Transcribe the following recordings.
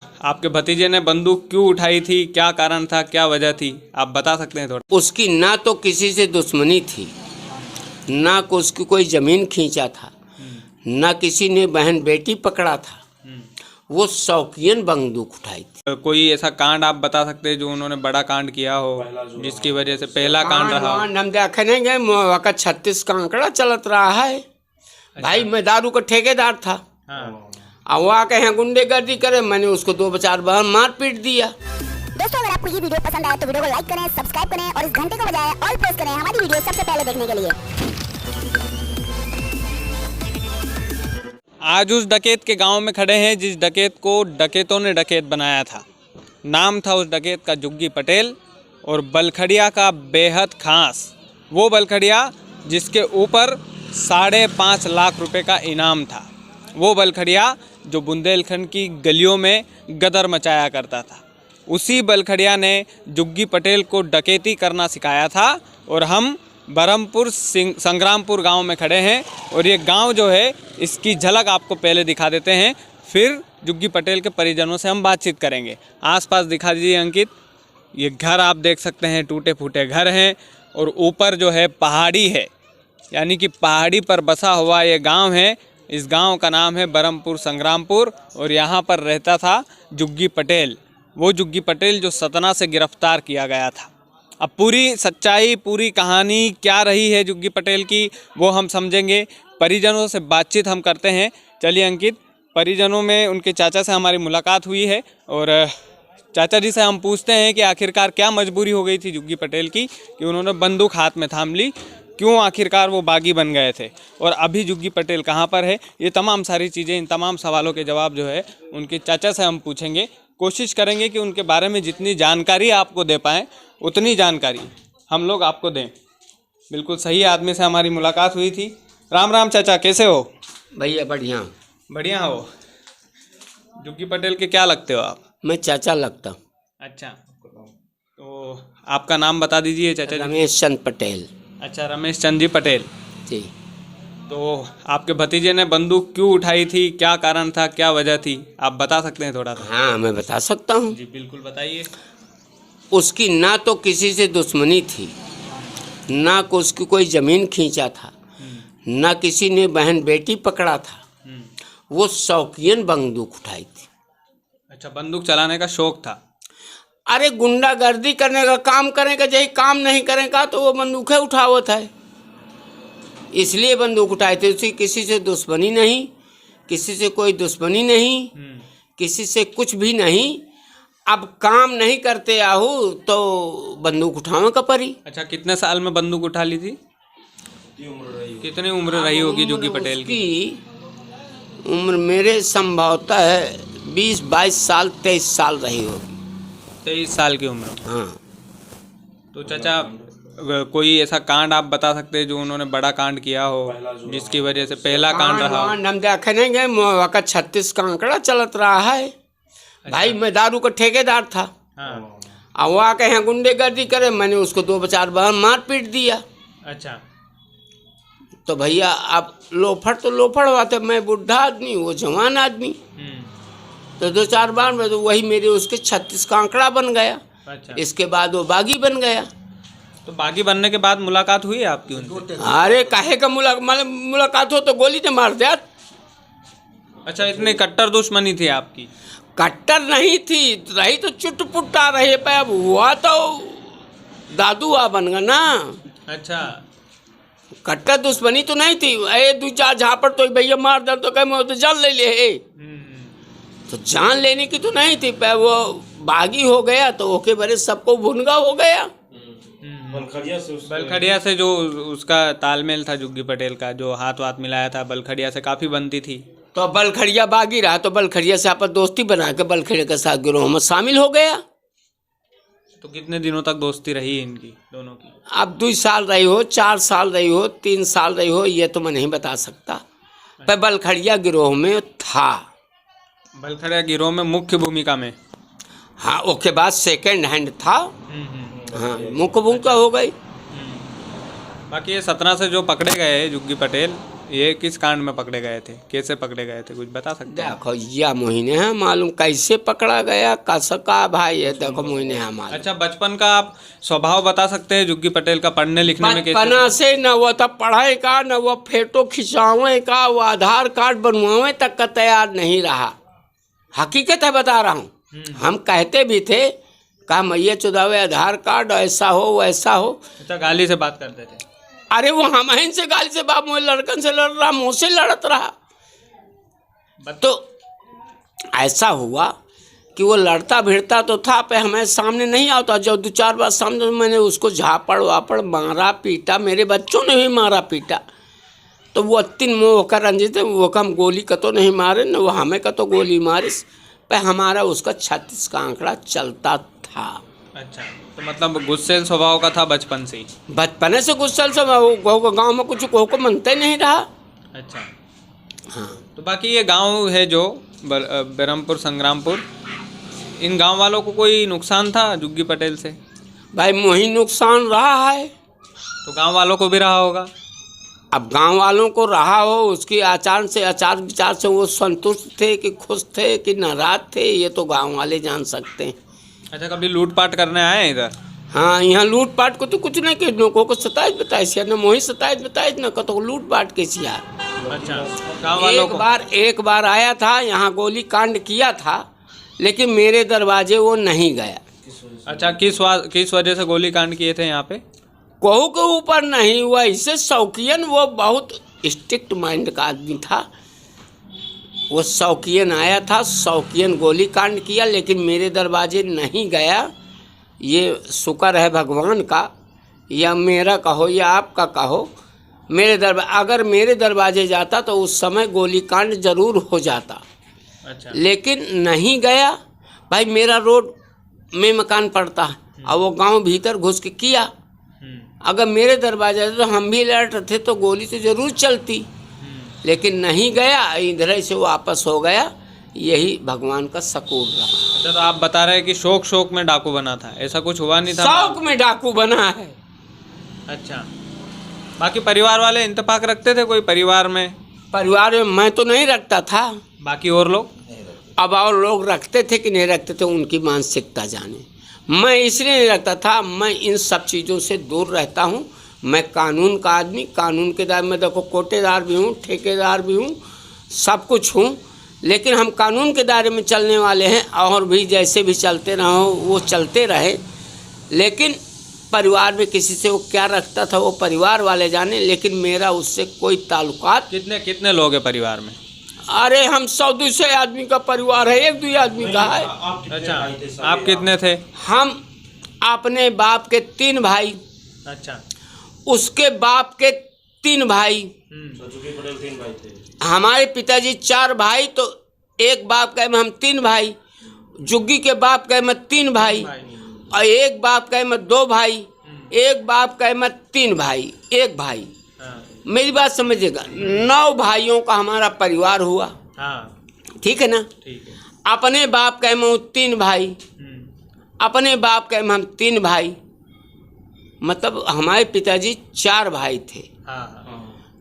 आपके भतीजे ने बंदूक क्यों उठाई थी, क्या कारण था, क्या वजह थी, आप बता सकते हैं थोड़ा? उसकी ना तो किसी से दुश्मनी थी, ना को उसकी कोई ज़मीन खींचा था, ना किसी ने बहन बेटी पकड़ा था। वो शौकियन बंदूक उठाई थी। कोई ऐसा कांड आप बता सकते हैं जो उन्होंने बड़ा कांड किया हो, जिसकी वजह से पहला कांड रहा हो? हम देखे नहीं गए, वक़्त 36 का आंकड़ा चलत रहा है। भाई मैं दारू का ठेकेदार था। हाँ। अब वो आके यहाँ गुंडेगर्दी करे, मैंने उसको 2-4 बार मार पीट दिया। दोस्तों, अगर आपको ये वीडियो पसंद आए तो वीडियो को लाइक करें, सब्सक्राइब करें और इस घंटे को बजाय ऑल प्रेस करें हमारी वीडियो सबसे पहले देखने के लिए। आज उस डकैत के गांव में खड़े हैं जिस डकैत को डकैतों ने डकैत बनाया था। नाम था उस डकैत का जुग्गी पटेल और बलखड़िया का बेहद खास। वो बलखड़िया जिसके ऊपर 5.5 लाख रुपए का इनाम था। वो बलखड़िया जो बुंदेलखंड की गलियों में गदर मचाया करता था। उसी बलखड़िया ने जुग्गी पटेल को डकैती करना सिखाया था। और हम बरहमपुर संग्रामपुर गांव में खड़े हैं और ये गांव जो है इसकी झलक आपको पहले दिखा देते हैं, फिर जुग्गी पटेल के परिजनों से हम बातचीत करेंगे। आसपास दिखा दीजिए अंकित, ये घर आप देख सकते हैं, टूटे फूटे घर हैं और ऊपर जो है पहाड़ी है, यानी कि पहाड़ी पर बसा हुआ ये गांव है। इस गांव का नाम है बरहमपुर संग्रामपुर और यहाँ पर रहता था जुग्गी पटेल। वो जुग्गी पटेल जो सतना से गिरफ्तार किया गया था। अब पूरी सच्चाई, पूरी कहानी क्या रही है जुग्गी पटेल की, वो हम समझेंगे। परिजनों से बातचीत हम करते हैं। चलिए अंकित, परिजनों में उनके चाचा से हमारी मुलाकात हुई है और चाचा जी से हम पूछते हैं कि आखिरकार क्या मजबूरी हो गई थी जुग्गी पटेल की कि उन्होंने बंदूक हाथ में थाम ली, क्यों आखिरकार वो बागी बन गए थे और अभी जुग्गी पटेल कहाँ पर है। ये तमाम सारी चीज़ें, इन तमाम सवालों के जवाब जो है उनके चाचा से हम पूछेंगे। कोशिश करेंगे कि उनके बारे में जितनी जानकारी आपको दे पाएँ उतनी जानकारी हम लोग आपको दें। बिल्कुल सही आदमी से हमारी मुलाकात हुई थी। राम राम चाचा, कैसे हो? भैया बढ़िया बढ़िया हो। जुग्गी पटेल के क्या लगते हो आप? मैं चाचा लगता हूँ। अच्छा, तो आपका नाम बता दीजिए चाचा जी। रमेश चंद पटेल। अच्छा, रमेश चंद जी पटेल जी। तो आपके भतीजे ने बंदूक क्यों उठाई थी, क्या कारण था, क्या वजह थी, आप बता सकते हैं थोड़ा सा? हाँ, मैं बता सकता हूँ। जी बिल्कुल बताइए। उसकी ना तो किसी से दुश्मनी थी, ना को उसकी कोई ज़मीन खींचा था, ना किसी ने बहन बेटी पकड़ा था। वो शौकियन बंदूक उठाई थी। अच्छा, बंदूक चलाने का शौक था। अरे गुंडागर्दी करने का काम करेगा, यही काम नहीं करेगा तो वो बंदूकें उठावत है, इसलिए बंदूक उठाए थे। उसकी किसी से दुश्मनी नहीं, किसी से कोई दुश्मनी नहीं, किसी से कुछ भी नहीं। अब काम नहीं करते आहू तो बंदूक उठावे का परी। अच्छा, कितने साल में बंदूक उठा ली थी? कितनी उम्र रही होगी जुग्गी पटेल की? उम्र मेरे संभवतः है 20-22 साल, 23 साल रही होगी। 23 साल की उम्र। हाँ। तो चाचा कोई ऐसा कांड आप बता सकते हैं जो उन्होंने बड़ा कांड किया हो, जिसकी वजह से पहला कांड रहा हो? हम देखे नहीं गए, वक़्त 36 का आंकड़ा चलत रहा है। भाई मैं दारू का ठेकेदार था। हाँ। अब वो आके यहाँ गुंडेगर्दी करे, मैंने उसको 2-4 बार मार पीट दिया। अच्छा, तो भैया अब लोफड़ तो लोफड़ हुआ था, मैं बुढ़ा आदमी, वो जवान आदमी, तो 2-4 बार में तो वही मेरे उसके 36 का आंकड़ा बन गया। अच्छा। इसके बाद वो बागी बन गया। तो बागी बनने के बाद मुलाकात हुई आपकी उनसे? अरे काहे का मुलाकात हो तो गोली ने मार दिया। अच्छा, इतनी कट्टर दुश्मनी थी आपकी? कट्टर नहीं थी, रही तो चुटपुटा रहे पे, अब हुआ तो दादू आ बन गया ना। अच्छा, कट्टर दुश्मनी तो नहीं थी। ए 2-4 झापड़ तो भैया मार दे तो कहे तो जान ले ले, तो जान लेने की तो नहीं थी पे। वो बागी हो गया तो ओके बरे सबको भुनगा हो गया। बलखड़िया से जो उसका तालमेल था जुग्गी पटेल का, जो हाथ वाथ मिलाया था, बलखड़िया से काफ़ी बनती थी। तो बलखड़िया बागी रहा तो बलखड़िया से आपस दोस्ती बना के बलखड़िया के साथ गिरोह में शामिल हो गया। तो कितने दिनों तक दोस्ती रही इनकी दोनों की? अब 2 साल रही हो, 4 साल रही हो, 3 साल रही हो, ये तो मैं नहीं बता सकता। पर बलखड़िया गिरोह में था। बलखड़िया गिरोह में मुख्य भूमिका में? हाँ, उसके बाद सेकंड हैंड था। हाँ, मुख्य भूमिका हो गई। बाकी ये सतना से जो पकड़े गए जुग्गी पटेल, ये किस कांड में पकड़े गए थे, कैसे पकड़े गए थे, कुछ बता सकते हैं? देखो या महीने है मालूम कैसे पकड़ा गया, कसका भाई है, देखो महीने है मालूम। अच्छा, बचपन का आप स्वभाव बता सकते हैं जुग्गी पटेल का, पढ़ने लिखने में कैसे? बचपना से न वो तो पढ़ाई का, न वो फोटो खिंचावे का, वो आधार कार्ड बनवावे तक का तैयार नहीं रहा। हकीकत है बता रहा हूँ। हम कहते भी थे कहा मैया चुदावे आधार कार्ड, ऐसा हो वैसा हो। अच्छा, गाली से बात करते थे? अरे वो हम से गाली से बाप मुझे लड़कन से लड़ रहा, मुँह से लड़त रहा। तो ऐसा हुआ कि वो लड़ता भिड़ता तो था, पे हमें सामने नहीं आता। जब 2-4 बार सामने तो मैंने उसको झापड़ वापड़ मारा पीटा, मेरे बच्चों ने भी मारा पीटा। तो वो अत्तिन मोह होकर रंजित, वो हम गोली का तो नहीं मारे, न वो हमें का तो गोली मारिस, पे हमारा उसका 36 का आंकड़ा चलता था। अच्छा, तो मतलब गुस्सेल स्वभाव का था बचपन से ही? बचपने से गुस्सेल से गाँव में कुछ को मनते नहीं रहा। अच्छा, हाँ। तो बाकी ये गांव है जो बरहमपुर संग्रामपुर, इन गांव वालों को कोई नुकसान था जुग्गी पटेल से? भाई मुही नुकसान रहा है, तो गांव वालों को भी रहा होगा। अब गांव वालों को रहा हो, उसकी आचार विचार से वो संतुष्ट थे कि खुश थे कि नाराज थे, ये तो गांव वाले जान सकते हैं। अच्छा, कभी लूटपाट करने आए हैं इधर? हाँ, यहाँ लूटपाट को तो कुछ नहीं कि लोगों को 27 बताइए, न मोही 27 बताइए, न तो लूटपाट कैसी है। अच्छा, गांव वालों को एक बार आया था, यहाँ गोली कांड किया था, लेकिन मेरे दरवाजे वो नहीं गया। अच्छा, किस वजह से गोली कांड किए थे यहाँ पे? कोहू के ऊपर नहीं हुआ, इससे शौकियन, वो बहुत स्ट्रिक्ट माइंड का आदमी था। वो शौकियन आया था, शौकियन गोली कांड किया, लेकिन मेरे दरवाजे नहीं गया। ये शुक्र है भगवान का, या मेरा कहो या आपका कहो, अगर मेरे दरवाजे जाता तो उस समय गोली कांड जरूर हो जाता। अच्छा, लेकिन नहीं गया। भाई मेरा रोड में मकान पड़ता है, और वो गांव भीतर घुस के किया। अगर मेरे दरवाजे तो हम भी अलर्ट थे तो गोली तो जरूर चलती, लेकिन नहीं गया, इधर से वापस हो गया। यही भगवान का शकूर रहा। अच्छा, तो आप बता रहे हैं कि शौक में डाकू बना था, ऐसा कुछ हुआ नहीं था? शौक में डाकू बना है। अच्छा, बाकी परिवार वाले इंतफाक रखते थे कोई परिवार में? परिवार में मैं तो नहीं रखता था, बाकी और लोग? अब और लोग रखते थे कि नहीं रखते थे, उनकी मानसिकता जाने। मैं इसलिए नहीं रखता था, मैं इन सब चीज़ों से दूर रहता हूँ। मैं कानून का आदमी, कानून के दायरे में देखो, कोटेदार भी हूँ, ठेकेदार भी हूँ, सब कुछ हूँ, लेकिन हम कानून के दायरे में चलने वाले हैं। और भी जैसे भी चलते रहो वो चलते रहे, लेकिन परिवार में किसी से वो क्या रखता था वो परिवार वाले जाने, लेकिन मेरा उससे कोई ताल्लुकात। कितने लोग हैं परिवार में? अरे हम 100-200 आदमी का परिवार है, 1-2 आदमी का है। अच्छा, आप कितने थे? हम अपने बाप के 3 भाई, अच्छा, उसके बाप के 3 भाई, हमारे पिताजी 4 भाई, तो एक बाप का हम 3 भाई, जुग्गी के बाप का मैं 3 भाई, और एक बाप का मैं 2 भाई, एक बाप का मैं 3 भाई, एक भाई। मेरी बात समझिएगा, 9 भाइयों का हमारा परिवार हुआ। हाँ, ठीक है ना? ठीक है। अपने बाप का मैं 3 भाई, अपने बाप का हम 3 भाई, मतलब हमारे पिताजी 4 भाई थे। हाँ।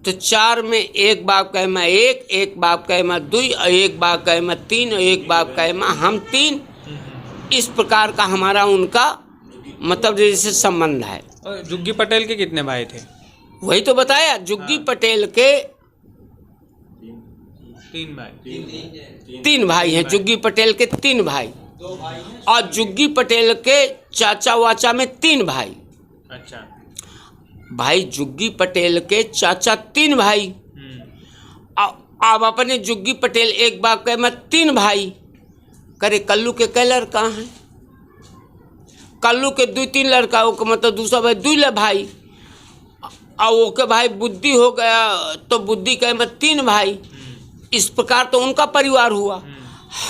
तो 4 में एक बाप का मैं एक बाप का मैं 2, और एक बाप का मैं 3, और एक बाप का मैं हम 3। इस प्रकार का हमारा उनका मतलब जैसे संबंध है। और जुग्गी पटेल के कितने भाई थे? वही तो बताया, जुग्गी पटेल के 3 भाई हैं। जुग्गी पटेल के 3 भाई, और जुग्गी पटेल के चाचा वाचा में 3 भाई। अच्छा, भाई जुग्गी पटेल के चाचा 3 भाई, अब अपने जुग्गी पटेल एक बाप के मैं 3 भाई। करे कल्लू के कई लड़का हैं? कल्लू के 2-3 लड़का, वो मतलब दूसरा भाई 2 भाई, और वो के भाई बुद्धि हो गया तो बुद्धि का मैं 3 भाई। इस प्रकार तो उनका परिवार हुआ।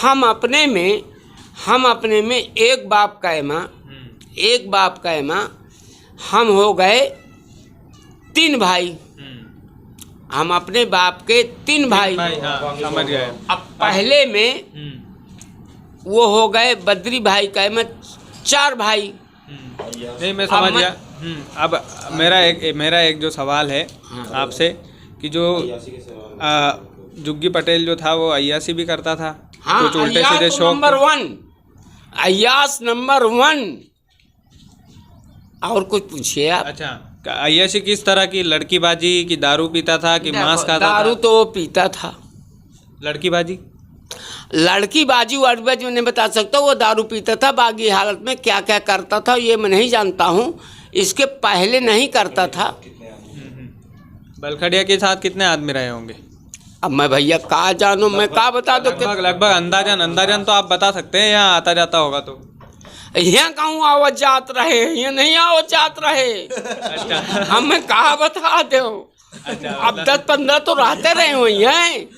हम अपने में एक बाप का माँ हम हो गए 3 भाई। हम अपने बाप के 3 भाई। हाँ, समझ गए। अब पहले में वो हो गए बद्री भाई का मैं 4 भाई। नहीं, मैं समझ गया। अब मेरा एक जो सवाल है आपसे कि जो जुग्गी पटेल जो था वो अय्यासी भी करता था, हाँ, कुछ उल्टे सीधे अय्यास शौक नंबर 1, अय्यास नंबर 1। और कुछ पूछिए आप। अच्छा, अय्यासी किस तरह की? लड़कीबाजी की? दारू पीता था कि मांस खाता था? दारू तो वो पीता था। लड़कीबाजी? लड़कीबाजी वाड़ीबाजी मैं नहीं बता सकता, वो दारू पीता था। बाकी हालत में क्या क्या करता था ये मैं नहीं जानता हूँ, इसके पहले नहीं करता था। बलखड़िया के साथ कितने आदमी रहे होंगे? अब मैं भैया कहा जानू, मैं कहा बता दो। लगभग अंदाजन तो आप बता सकते हैं, यहाँ आता जाता होगा तो। यहाँ कहूँ आवत जात रहे, यहाँ नहीं आवत जात रहे। अच्छा। अब मैं कहा बता दो। अच्छा, अब 10-15 तो रहते रहे हुए हैं,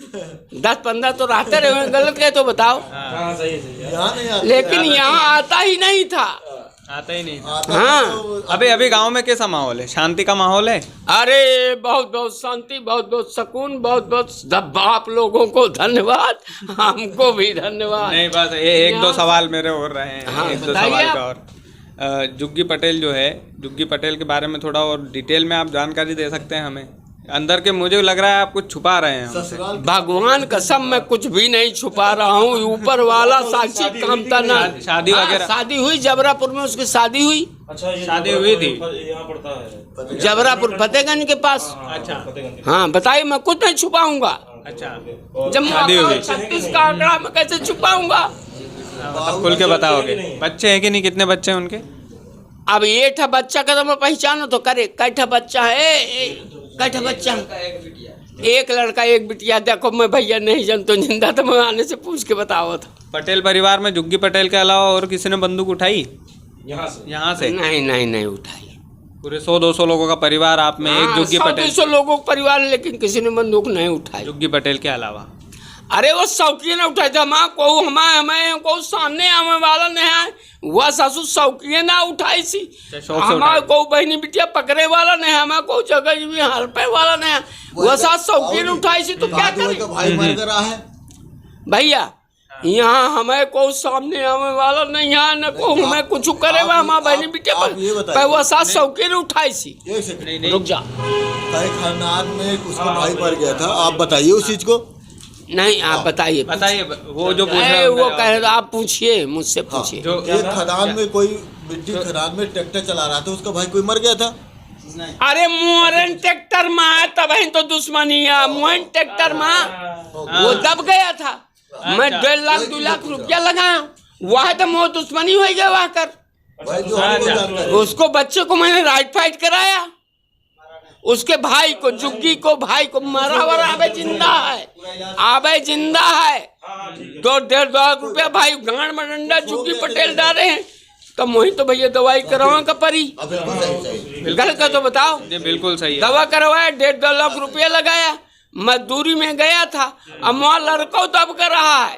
10-15 तो रहते रहे हुए, गलत कहे तो बताओ। हाँ, लेकिन यहाँ आता ही नहीं था। आता ही नहीं। हाँ, अभी गांव में कैसा माहौल है? शांति का माहौल है? अरे बहुत बहुत शांति, बहुत बहुत सुकून, बहुत बहुत आप लोगों को धन्यवाद, हमको भी धन्यवाद। नहीं, बस एक दो सवाल मेरे और रहे हैं। हाँ, एक दो बताइए सवाल आप। का और जुग्गी पटेल जो है, जुग्गी पटेल के बारे में थोड़ा और डिटेल में आप जानकारी दे सकते हैं हमें? अंदर के मुझे लग रहा है आप कुछ छुपा रहे हैं हमसे। भगवान कसम मैं कुछ भी नहीं छुपा रहा हूँ, ऊपर वाला साक्षी काम था ना। शादी वगैरह? शादी हुई जबरापुर में, उसकी शादी हुई। अच्छा, शादी हुई थी यहाँ पड़ता है जबरापुर फतेहगंज के पास। अच्छा। हाँ बताइए, मैं कुछ नहीं छुपाऊंगा। अच्छा, जब शादी हुई। 36 का आंकड़ा मैं कैसे छुपाऊंगा? मतलब खुल के बताओगे? बच्चे हैं कि नहीं? कितने बच्चे हैं उनके? अब ये ठा बच्चा का तो मैं पहचानो तो करे, कैठा बच्चा है, कैठा बच्चा? एक लड़का एक बिटिया। देखो मैं भैया नहीं जानता, जिंदा तो मैं आने से पूछ के बताओ था। पटेल परिवार में जुग्गी पटेल के अलावा और किसी ने बंदूक उठाई यहाँ से? नहीं उठाई। पूरे 100-200 लोगों का परिवार आप में, एक जुग्गी पटेल? 100-200 लोगों का परिवार, लेकिन किसी ने बंदूक नहीं उठाई जुग्गी पटेल के अलावा। अरे वो शौकीय ने उठाई था। हमें को सामने आने वाला नहीं है, वह सासू शौकीय ना उठाई सी। हमारे को बहनी बिटिया पकड़े वाला नहीं है, हमारे को जगह भी हड़पे वाला नहीं है, वह सास शौकीय ने उठाई सी। तो क्या करें भाई मर गया है भैया? यहाँ हमें को सामने आने वाला नहीं है, न को हमें कुछ करे हुआ। हमारे बहनी बिटिया वह सास शौकीय ने उठाई सी। रुक जा, खानदान में उसका भाई मर गया था, आप बताइए उस चीज को। नहीं आप बताइए। वो जो पूछ रहे हैं वो कह रहे, आप पूछिए, मुझसे पूछिए। जो एक खदान में कोई मिट्टी खदान में ट्रैक्टर चला रहा था, उसका भाई कोई मर गया था। अरे मोरन ट्रैक्टर माँ तब तो दुश्मनी है। मोहन ट्रैक्टर माँ वो दब गया था। मैं 1.5 लाख 2 लाख रुपया लगाया, वह तो मोह दुश्मनी हो गया वह कर। भाई जो हमको जानता है। उसको बच्चे को मैंने राइट फाइट कराया, उसके भाई को, जुग्गी को, भाई को मारा हुआ आबे जिंदा है, आबे जिंदा है। 2-1.5 लाख रुपया भाई गांड में डंडा जुग्गी पटेल डाले हैं, तो मोही तो भैया दवाई करवा का परी। गलत का तो बताओ। बिल्कुल सही। दवा करवाया, 1.5-2 लाख रुपया लगाया, मजदूरी में गया था। अब वहाँ लड़का दब कर रहा है,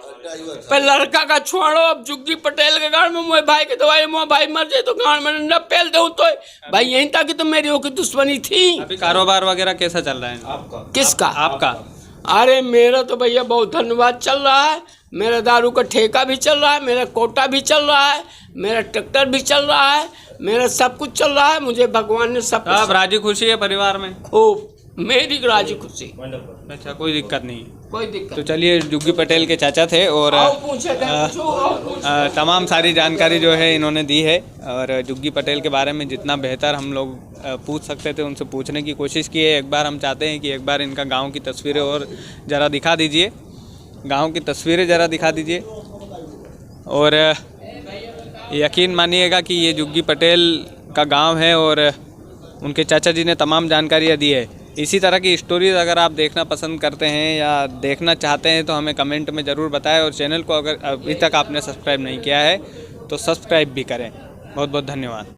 पर लड़का का छोड़ो। अब जुग्गी पटेल के गांड में मोहे भाई की दवाई, मोहे भाई मर जाए तो गांड में डंडा पेल दो। तो भाई यहीं तक तो मेरी होगी दुश्मनी थी। अभी कारोबार वगैरह कैसा चल रहा है आपका? किसका? आपका। अरे मेरा तो भैया बहुत धन्यवाद चल रहा है। मेरा दारू का ठेका भी चल रहा है, मेरा कोटा भी चल रहा है, मेरा ट्रैक्टर भी चल रहा है, मेरा सब कुछ चल रहा है। मुझे भगवान ने सब आप राजी खुशी है परिवार में? खूब, मेरी राजी खुशी। अच्छा, कोई दिक्कत नहीं? कोई दिक्कत। तो चलिए, जुग्गी पटेल के चाचा थे और तमाम सारी जानकारी जो है इन्होंने दी है। और जुग्गी पटेल के बारे में जितना बेहतर हम लोग पूछ सकते थे उनसे पूछने की कोशिश की है। एक बार हम चाहते हैं कि एक बार इनका गांव की तस्वीरें और ज़रा दिखा दीजिए, गांव की तस्वीरें ज़रा दिखा दीजिए। और यकीन मानिएगा कि ये जुग्गी पटेल का गांव है और उनके चाचा जी ने तमाम जानकारियाँ दी है। इसी तरह की स्टोरीज़ अगर आप देखना पसंद करते हैं या देखना चाहते हैं तो हमें कमेंट में ज़रूर बताएं। और चैनल को अगर अभी तक आपने सब्सक्राइब नहीं किया है तो सब्सक्राइब भी करें। बहुत बहुत धन्यवाद।